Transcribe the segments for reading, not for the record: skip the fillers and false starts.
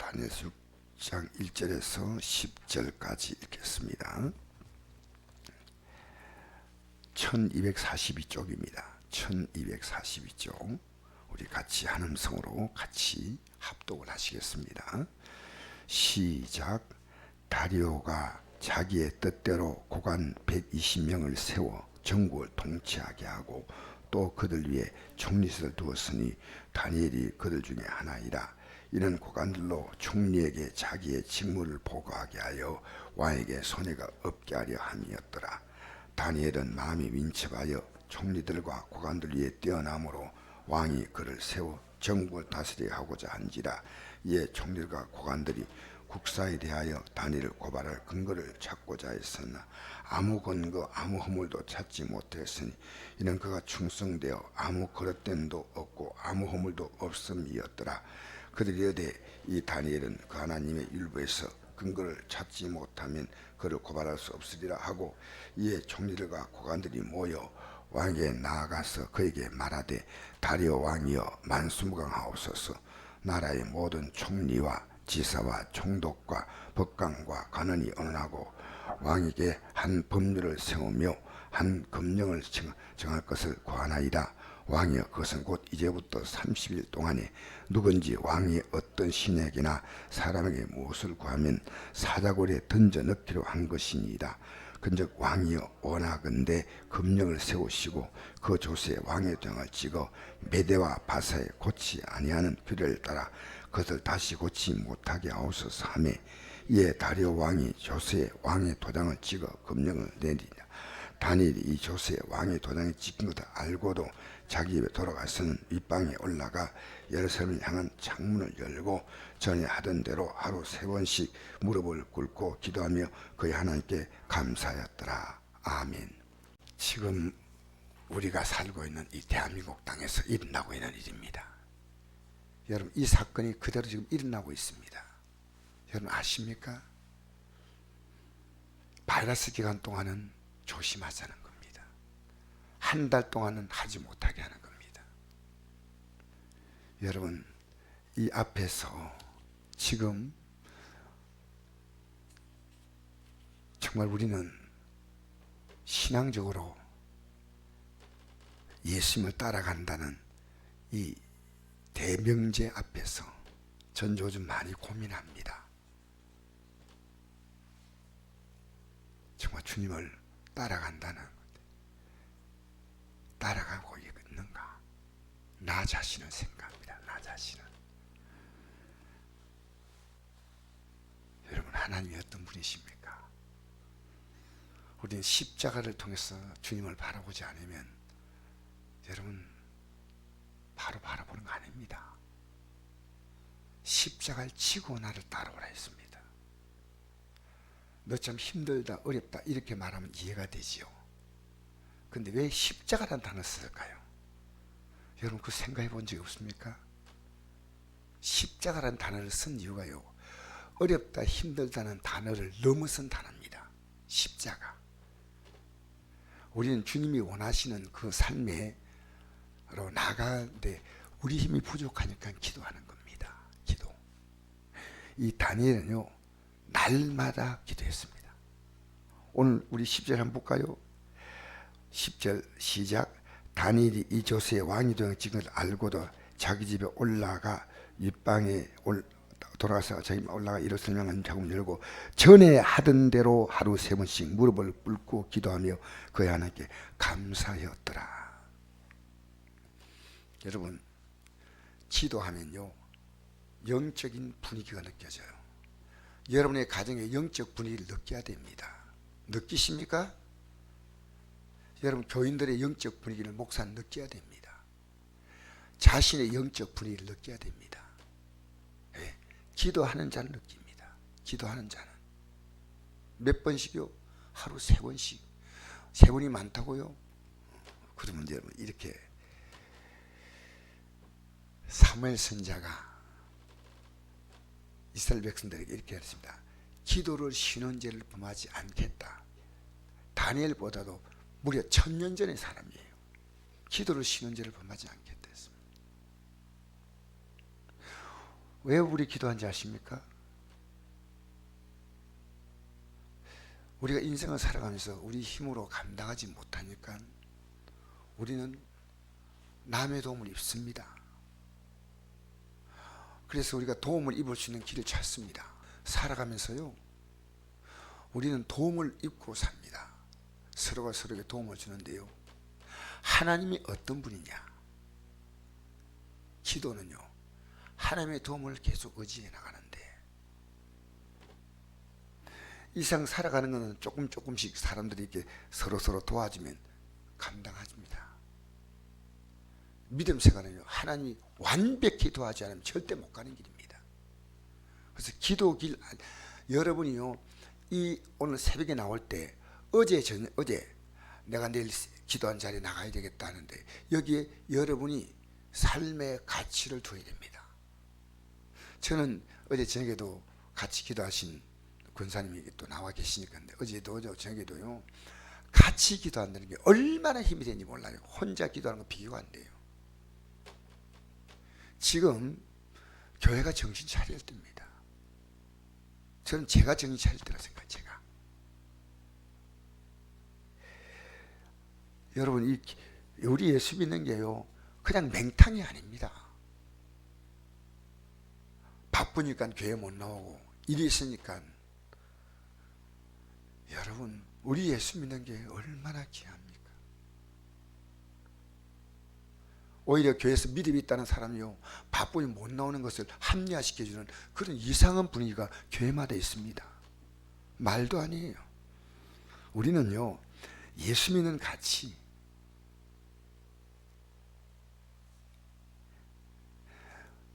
다니엘서 6장 1절에서 10절까지 읽겠습니다. 1242쪽입니다. 1242쪽 우리 같이 한 음성으로 같이 합독을 하시겠습니다. 시작. 다리오가 자기의 뜻대로 고관 120명을 세워 전국을 통치하게 하고 또 그들 위에 총리들을 두었으니 다니엘이 그들 중에 하나이라. 이는 고관들로 총리에게 자기의 직무를 보고하게 하여 왕에게 손해가 없게 하려 함이었더라. 다니엘은 마음이 민첩하여 총리들과 고관들 위에 뛰어남으로 왕이 그를 세워 전국을 다스리게 하고자 한지라. 이에 총리들과 고관들이 국사에 대하여 다니엘을 고발할 근거를 찾고자 했으나 아무 근거 아무 허물도 찾지 못했으니 이는 그가 충성되어 아무 거릇됨도 없고 아무 허물도 없음이었더라. 그들이 이르되 이 다니엘은 그 하나님의 율법에서 근거를 찾지 못하면 그를 고발할 수 없으리라 하고, 이에 총리들과 고관들이 모여 왕에게 나아가서 그에게 말하되 다리오 왕이여 만수무강하옵소서. 나라의 모든 총리와 지사와 총독과 법관과 관원이 언하고 왕에게 한 법률을 세우며 한 금령을 정할 것을 구하나이다. 왕이여 그것은 곧 이제부터 30일 동안에 누군지 왕이 어떤 신에게나 사람에게 무엇을 구하면 사자굴에 던져 넣기로 한 것이니이다. 근즉 왕이여 원하건대 금령을 세우시고 그 조서에 왕의 도장을 찍어 메대와 바사에 고치 아니하는 규례를 따라 그것을 다시 고치 못하게 하옵소서 하며, 이에 다리오 왕이 조서에 왕의 도장을 찍어 금령을 내리니라. 다니엘이 이 조서에 왕의 도장이 찍힌 것을 알고도 자기 집에 돌아가서는 윗방에 올라가 예루살렘을 향한 창문을 열고 전에 하던 대로 하루 3번씩 무릎을 꿇고 기도하며 그의 하나님께 감사하였더라. 아멘. 지금 우리가 살고 있는 이 대한민국 땅에서 일어나고 있는 일입니다. 여러분, 이 사건이 그대로 지금 일어나고 있습니다. 여러분 아십니까? 바이러스 기간 동안은 조심하자는 겁니다. 한 달 동안은 하지 못하게 하는 겁니다. 여러분, 이 앞에서 지금 정말 우리는 신앙적으로 예수님을 따라간다는 이 대명제 앞에서 전 요즘 많이 고민합니다. 정말 주님을 따라간다는 것, 따라가고 있는가? 나 자신을 생각합니다. 나 자신을. 여러분, 하나님이 어떤 분이십니까? 우리는 십자가를 통해서 주님을 바라보지 않으면 여러분 바로 바라보는 거 아닙니다. 십자가를 치고 나를 따라오라 했습니다. 너 참 힘들다, 어렵다 이렇게 말하면 이해가 되지요. 근데 왜 십자가라는 단어를 쓸까요? 여러분 그 생각해 본 적이 없습니까? 십자가라는 단어를 쓴 이유가요, 어렵다 힘들다는 단어를 넘어선 단어입니다. 십자가. 우리는 주님이 원하시는 그 삶에 나가는데 우리 힘이 부족하니까 기도하는 겁니다. 기도. 이 다니엘은요 날마다 기도했습니다. 오늘 우리 10절 한번 볼까요? 10절 시작. 다니엘이 이 조서에 왕이 되는 것을 알고도 자기 집에 올라가 윗방에 돌아가서 자기 올라가 예루살렘 한 자금 열고 전에 하던 대로 하루 3번씩 무릎을 꿇고 기도하며 그의 하나님께 감사하였더라. 여러분, 기도하면요 영적인 분위기가 느껴져요. 여러분의 가정에 영적 분위기를 느껴야 됩니다. 느끼십니까? 여러분 교인들의 영적 분위기를 목사는 느껴야 됩니다. 자신의 영적 분위기를 느껴야 됩니다. 네. 기도하는 자는 느낍니다. 기도하는 자는 몇 번씩요? 하루 3번씩. 3번이 많다고요? 그러면 여러분 이렇게 사무엘 선지자가 이스라엘 백성들에게 이렇게 했습니다. 기도를 쉬는 죄를 범하지 않겠다. 다니엘보다도 무려 1000년 전의 사람이에요. 기도를 쉬는 죄를 범하지 않겠다 했습니다. 왜 우리 기도한지 아십니까? 우리가 인생을 살아가면서 우리 힘으로 감당하지 못하니까 우리는 남의 도움을 입습니다. 그래서 우리가 도움을 입을 수 있는 길을 찾습니다. 살아가면서요, 우리는 도움을 입고 삽니다. 서로가 서로에게 도움을 주는데요, 하나님이 어떤 분이냐? 기도는요, 하나님의 도움을 계속 의지해 나가는데, 이상 살아가는 것은 조금씩 사람들이 이렇게 서로 도와주면 감당합니다. 믿음 생활은요, 하나님이 완벽히 도와주지 않으면 절대 못 가는 길입니다. 그래서 기도 길, 여러분이요, 이 오늘 새벽에 나올 때 어제 내가 내일 기도한 자리에 나가야 되겠다 하는데, 여기에 여러분이 삶의 가치를 둬야 됩니다. 저는 어제 저녁에도 같이 기도하신 권사님이 또 나와 계시니까, 어제도 저녁에도요, 같이 기도한다는 게 얼마나 힘이 되는지 몰라요. 혼자 기도하는 거 비교가 안 돼요. 지금 교회가 정신 차릴 때입니다. 저는 제가 정신 차릴 때라 생각해요. 제가. 여러분, 우리 예수 믿는 게요, 그냥 맹탕이 아닙니다. 바쁘니까 교회 못 나오고 일이 있으니까. 여러분, 우리 예수 믿는 게 얼마나 귀합니까? 오히려 교회에서 믿음이 있다는 사람이요, 바쁘니 못 나오는 것을 합리화시켜주는 그런 이상한 분위기가 교회마다 있습니다. 말도 아니에요. 우리는요, 예수 믿는 가치,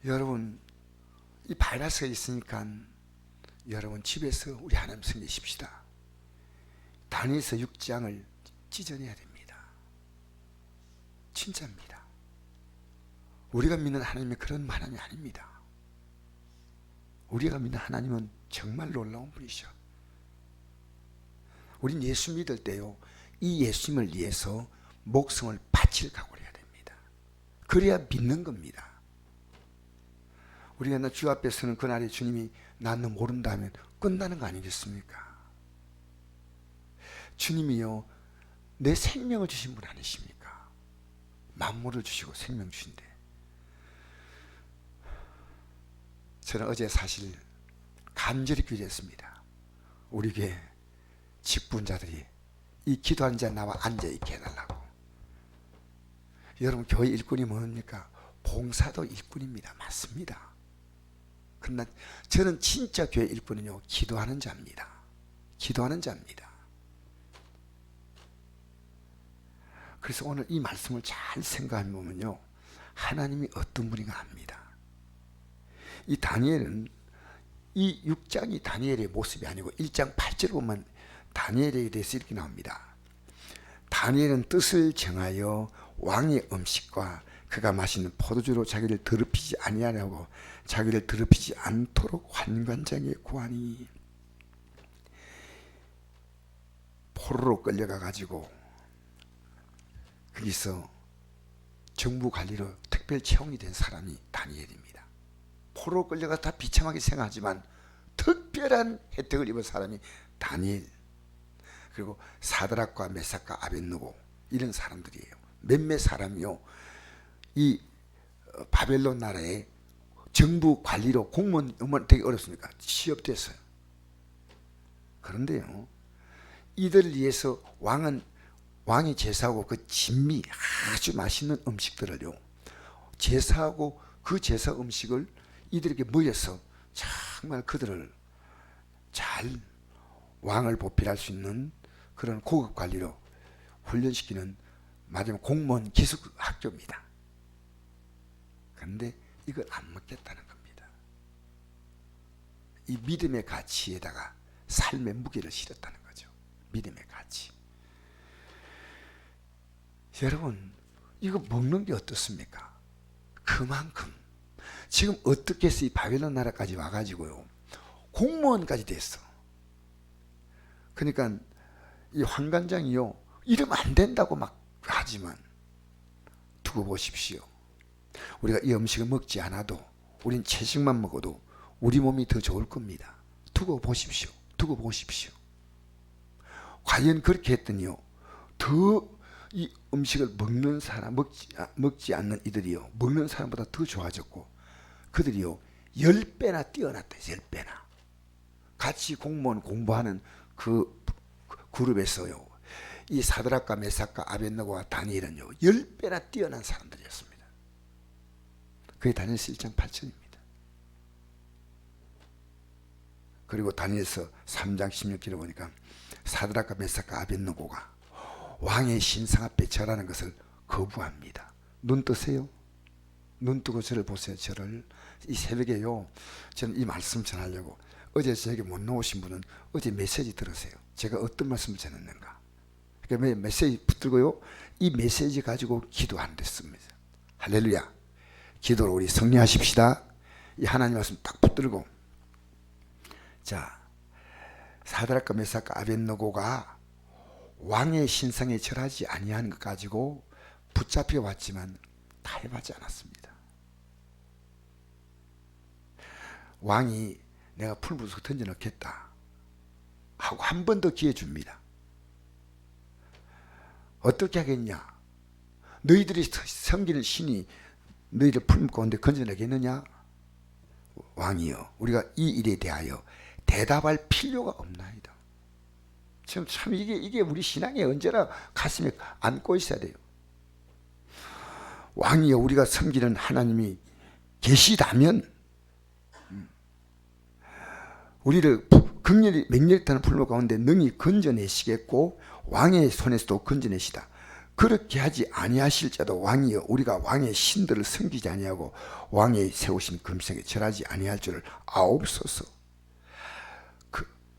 여러분, 이 바이러스가 있으니까 여러분 집에서 우리 하나님 섬기십시다. 다니엘서 6장을 찢어내야 됩니다. 진짜입니다. 우리가 믿는 하나님이 그런 하나님이 아닙니다. 우리가 믿는 하나님은 정말 놀라운 분이셔. 우린 예수 믿을 때요, 이 예수님을 위해서 목숨을 바칠 각오를 해야 됩니다. 그래야 믿는 겁니다. 우리가 주 앞에 서는 그날에 주님이 나는 모른다 하면 끝나는 거 아니겠습니까? 주님이요, 내 생명을 주신 분 아니십니까? 만물을 주시고 생명 주신대. 저는 어제 사실 간절히 기도했습니다. 우리 교회 직분자들이 이 기도하는 자에 나와 앉아있게 해달라고. 여러분, 교회 일꾼이 뭡니까? 봉사도 일꾼입니다. 맞습니다. 그러나 저는 진짜 교회 일꾼은요, 기도하는 자입니다. 기도하는 자입니다. 그래서 오늘 이 말씀을 잘 생각해 보면요, 하나님이 어떤 분인가 압니다. 이 다니엘은, 이 6장이 다니엘의 모습이 아니고 1장 8절 보면 다니엘에 대해서 이렇게 나옵니다. 다니엘은 뜻을 정하여 왕의 음식과 그가 마시는 포도주로 자기를 더럽히지 아니하려고 자기를 더럽히지 않도록 환관장에 구하니, 포로로 끌려가 가지고 거기서 정부 관리로 특별 채용이 된 사람이 다니엘입니다. 포로로 끌려가 다 비참하게 생각하지만 특별한 혜택을 입은 사람이 다니엘, 그리고 사드락과 메삭과 아벳느고, 이런 사람들이에요. 몇몇 사람이요, 이 바벨론 나라의 정부 관리로 공무원 되게 어렵습니까? 취업됐어요. 그런데요, 이들을 위해서 왕이 제사하고 그 진미, 아주 맛있는 음식들을요, 제사하고 그 제사 음식을 이들에게 모여서 정말 그들을 잘 왕을 보필할 수 있는 그런 고급 관리로 훈련시키는 마지막 공무원 기숙 학교입니다. 그런데 이걸 안 먹겠다는 겁니다. 이 믿음의 가치에다가 삶의 무게를 실었다는 거죠. 믿음의 가치. 여러분, 이거 먹는 게 어떻습니까? 그만큼 지금 어떻게 해서 이 바벨론 나라까지 와가지고요, 공무원까지 됐어. 그러니까 이 환관장이요, 이러면 안 된다고 막 하지만 두고 보십시오. 우리가 이 음식을 먹지 않아도 우린 채식만 먹어도 우리 몸이 더 좋을 겁니다. 두고 보십시오. 두고 보십시오. 과연 그렇게 했더니요, 더 이 음식을 먹는 사람, 먹지 않는 이들이요, 먹는 사람보다 더 좋아졌고, 그들이요 10배나 뛰어났다. 10배나. 같이 공무원 공부하는 그 그룹에서요, 이 사드락과 메삭과 아벳느고와 다니엘은요 10배나 뛰어난 사람들이었습니다. 그게 다니엘서 1장 8절입니다. 그리고 다니엘서 3장 16절에 보니까 사드락과 메삭과 아벳느고가 왕의 신상 앞에 절하는 것을 거부합니다. 눈 뜨세요. 눈 뜨고 저를 보세요. 저를. 이 새벽에요, 저는 이 말씀 전하려고, 어제 저에게 못 나오신 분은 어제 메시지 들으세요. 제가 어떤 말씀을 전했는가. 그러니까 메시지 붙들고요, 이 메시지 가지고 기도 안 됐습니다. 할렐루야. 기도로 우리 성리하십시다. 이 하나님 말씀 딱 붙들고, 자, 사드락과 메삭과 아벳느고가 왕의 신상에 절하지 아니하는 것 가지고 붙잡혀 왔지만 타협하지 않았습니다. 왕이 내가 풀무속 던져 넣겠다 하고 한 번 더 기회 줍니다. 어떻게 하겠냐? 너희들이 섬기는 신이 너희를 풀무 가운데 건져내겠느냐? 왕이여, 우리가 이 일에 대하여 대답할 필요가 없나이다. 지금 참 이게 우리 신앙에 언제나 가슴에 안고 있어야 돼요. 왕이여, 우리가 섬기는 하나님이 계시다면 우리를 극렬히 맹렬히 타는 풀무 가운데 능히 건져내시겠고 왕의 손에서도 건져내시다. 그렇게 하지 아니하실지라도 왕이여, 우리가 왕의 신들을 섬기지 아니하고 왕의 세우신 금성에 절하지 아니할 줄을 아옵소서.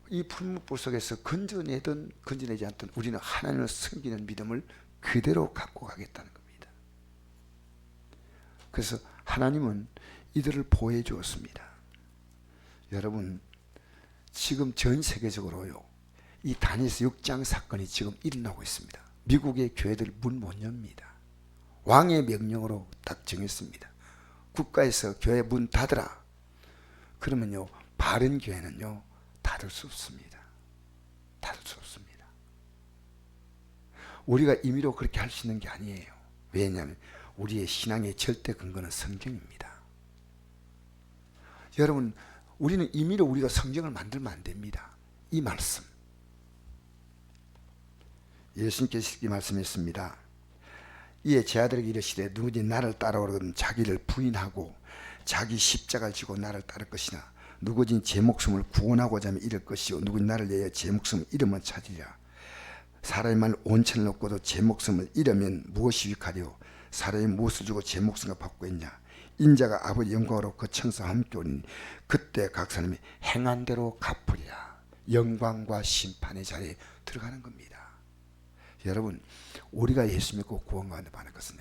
이 풀무불 속에서 건져내든 건져내지 않든 우리는 하나님을 섬기는 믿음을 그대로 갖고 가겠다는 겁니다. 그래서 하나님은 이들을 보호해 주었습니다. 여러분, 지금 전 세계적으로요, 이 다니엘서 6장 사건이 지금 일어나고 있습니다. 미국의 교회들 문 못 엽니다. 왕의 명령으로 딱 정했습니다. 국가에서 교회 문 닫으라. 그러면요, 바른 교회는요 닫을 수 없습니다. 닫을 수 없습니다. 우리가 임의로 그렇게 할 수 있는 게 아니에요. 왜냐하면 우리의 신앙의 절대 근거는 성경입니다. 여러분, 우리는 임의로 우리가 성경을 만들면 안 됩니다. 이 말씀, 예수님께서 이렇게 말씀했습니다. 이에 제 아들에게 이르시되 누구든지 나를 따라오려거든 자기를 부인하고 자기 십자가를 지고 나를 따를 것이나 누구든지 제 목숨을 구원하고자 하면 잃을 것이요 누구든지 나를 위하여 제 목숨을 잃으면 찾으리라. 사람의 말 온천을 얻고도 제 목숨을 잃으면 무엇이 유익하리요? 사람이 무엇을 주고 제 목숨을 받고 있냐? 인자가 아버지 영광으로 그 천사와 함께 오니 그때 각 사람이 행한 대로 갚으리라. 영광과 심판의 자리에 들어가는 겁니다. 여러분, 우리가 예수 믿고 구원 가운데 받는 것은요,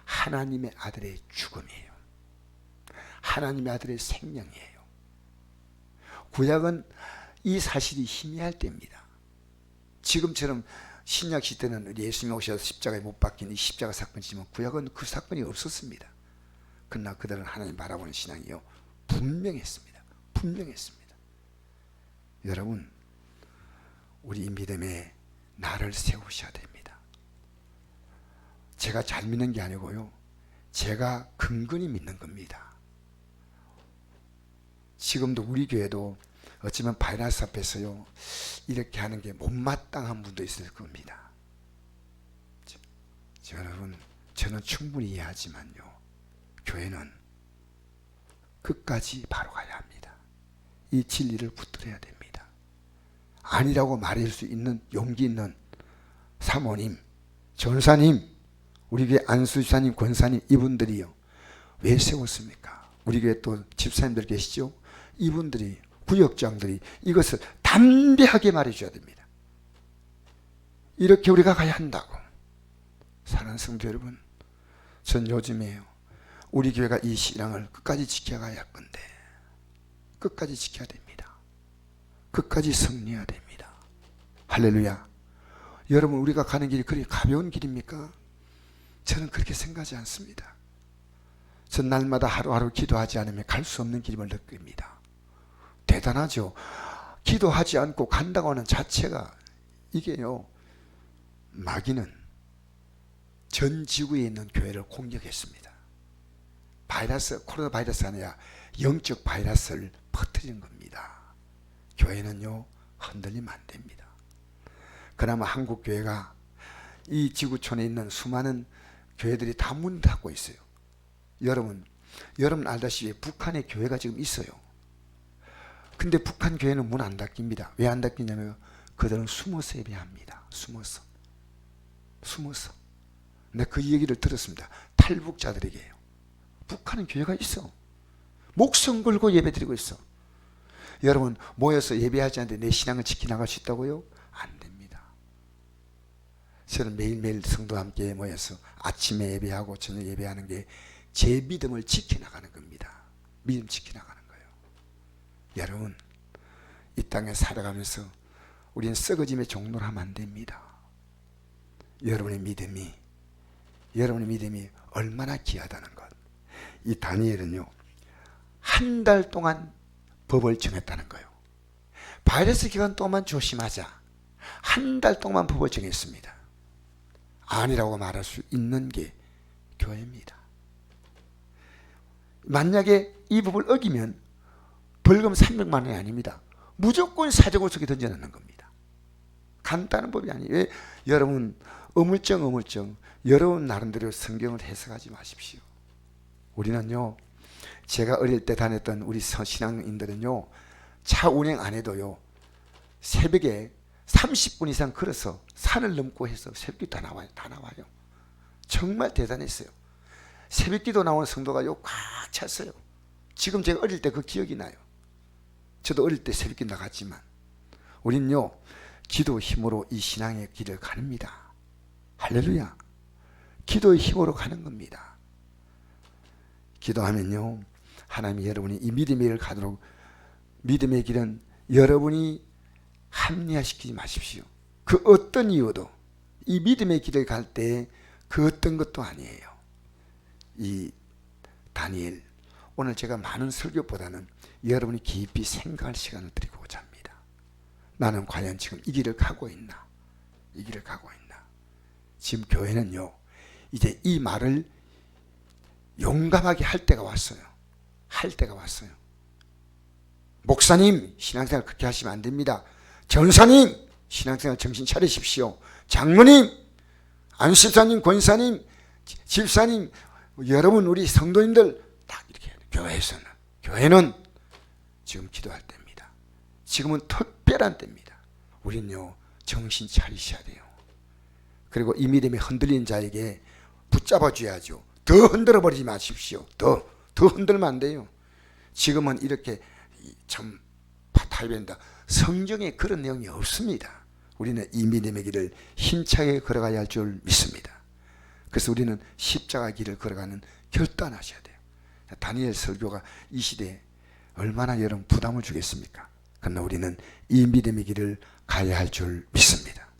하나님의 아들의 죽음이에요. 하나님의 아들의 생명이에요. 구약은 이 사실이 희미할 때입니다. 지금처럼 신약 시대는 예수님이 오셔서 십자가에 못 박힌 이 십자가 사건이지만 구약은 그 사건이 없었습니다. 그러나 그들은 하나님 바라보는 신앙이요 분명했습니다. 분명했습니다. 여러분, 우리 믿음에 나를 세우셔야 됩니다. 제가 잘 믿는 게 아니고요, 제가 근근히 믿는 겁니다. 지금도 우리 교회도 어쩌면 바이러스 앞에서요 이렇게 하는 게 못마땅한 분도 있을 겁니다. 여러분, 저는 충분히 이해하지만요, 교회는 끝까지 바로 가야 합니다. 이 진리를 붙들어야 됩니다. 아니라고 말할 수 있는 용기 있는 사모님, 전사님, 우리 교회 안수지사님, 권사님, 이분들이요 왜 세웠습니까? 우리 교회 또 집사님들 계시죠? 이분들이, 구역장들이 이것을 담대하게 말해줘야 됩니다. 이렇게 우리가 가야 한다고. 사랑하는 성도 여러분, 전 요즘에요 우리 교회가 이 신앙을 끝까지 지켜가야 할 건데, 끝까지 지켜야 됩니다. 끝까지 승리해야 됩니다. 할렐루야. 여러분, 우리가 가는 길이 그리 가벼운 길입니까? 저는 그렇게 생각하지 않습니다. 전 날마다 하루하루 기도하지 않으면 갈 수 없는 길임을 느낍니다. 대단하죠. 기도하지 않고 간다고 하는 자체가, 이게요, 마귀는 전 지구에 있는 교회를 공격했습니다. 바이러스, 코로나 바이러스 아니라 영적 바이러스를 퍼뜨린 겁니다. 교회는요, 흔들리면 안 됩니다. 그나마 한국 교회가 이 지구촌에 있는 수많은 교회들이 다 문 닫고 있어요. 여러분 알다시피 북한에 교회가 지금 있어요. 근데 북한 교회는 문 안 닫힙니다. 왜 안 닫히냐면 그들은 숨어서 예배합니다. 숨어서. 근데 그 얘기를 들었습니다. 탈북자들에게요. 북한은 교회가 있어. 목숨 걸고 예배드리고 있어. 여러분, 모여서 예배하지 않는데 내 신앙을 지켜나갈 수 있다고요? 안 됩니다. 저는 매일매일 성도와 함께 모여서 아침에 예배하고 저녁 예배하는 게 제 믿음을 지켜나가는 겁니다. 믿음 지켜나가는 거예요. 여러분, 이 땅에 살아가면서 우리는 썩어짐의 종로를 하면 안 됩니다. 여러분의 믿음이 얼마나 귀하다는 것. 이 다니엘은요, 한 달 동안 법을 정했다는 거예요. 바이러스 기간 동안 조심하자. 한 달 동안 법을 정했습니다. 아니라고 말할 수 있는 게 교회입니다. 만약에 이 법을 어기면 벌금 300만 원이 아닙니다. 무조건 사적으로 속에 던져넣는 겁니다. 간단한 법이 아니에요. 왜? 여러분, 어물쩡 여러분 나름대로 성경을 해석하지 마십시오. 우리는요, 제가 어릴 때 다녔던 우리 신앙인들은요, 차 운행 안 해도요, 새벽에 30분 이상 걸어서 산을 넘고 해서 새벽기 다 나와요. 정말 대단했어요. 새벽기도 나오는 성도가요, 꽉 찼어요. 지금 제가 어릴 때 그 기억이 나요. 저도 어릴 때 새벽기 나갔지만 우린요, 기도 힘으로 이 신앙의 길을 갑니다. 할렐루야. 기도의 힘으로 가는 겁니다. 기도하면요, 하나님이 여러분이 이 믿음의 길을 가도록, 믿음의 길은 여러분이 합리화시키지 마십시오. 그 어떤 이유도 이 믿음의 길을 갈 때 그 어떤 것도 아니에요. 이 다니엘, 오늘 제가 많은 설교보다는 여러분이 깊이 생각할 시간을 드리고자 합니다. 나는 과연 지금 이 길을 가고 있나? 지금 교회는요, 이제 이 말을 용감하게 할 때가 왔어요. 목사님, 신앙생활 그렇게 하시면 안 됩니다. 전사님, 신앙생활 정신 차리십시오. 장로님, 안식사님, 권사님, 집사님, 여러분 우리 성도님들 다 이렇게 해야 돼요. 교회는 지금 기도할 때입니다. 지금은 특별한 때입니다. 우리는요, 정신 차리셔야 돼요. 그리고 이 믿음이 흔들린 자에게 붙잡아 줘야죠. 더 흔들어 버리지 마십시오. 더 흔들면 안 돼요. 지금은 이렇게 참 파탈된다. 성경에 그런 내용이 없습니다. 우리는 이 믿음의 길을 힘차게 걸어가야 할 줄 믿습니다. 그래서 우리는 십자가 길을 걸어가는 결단하셔야 돼요. 다니엘 설교가 이 시대에 얼마나 여러분 부담을 주겠습니까? 그러나 우리는 이 믿음의 길을 가야 할 줄 믿습니다.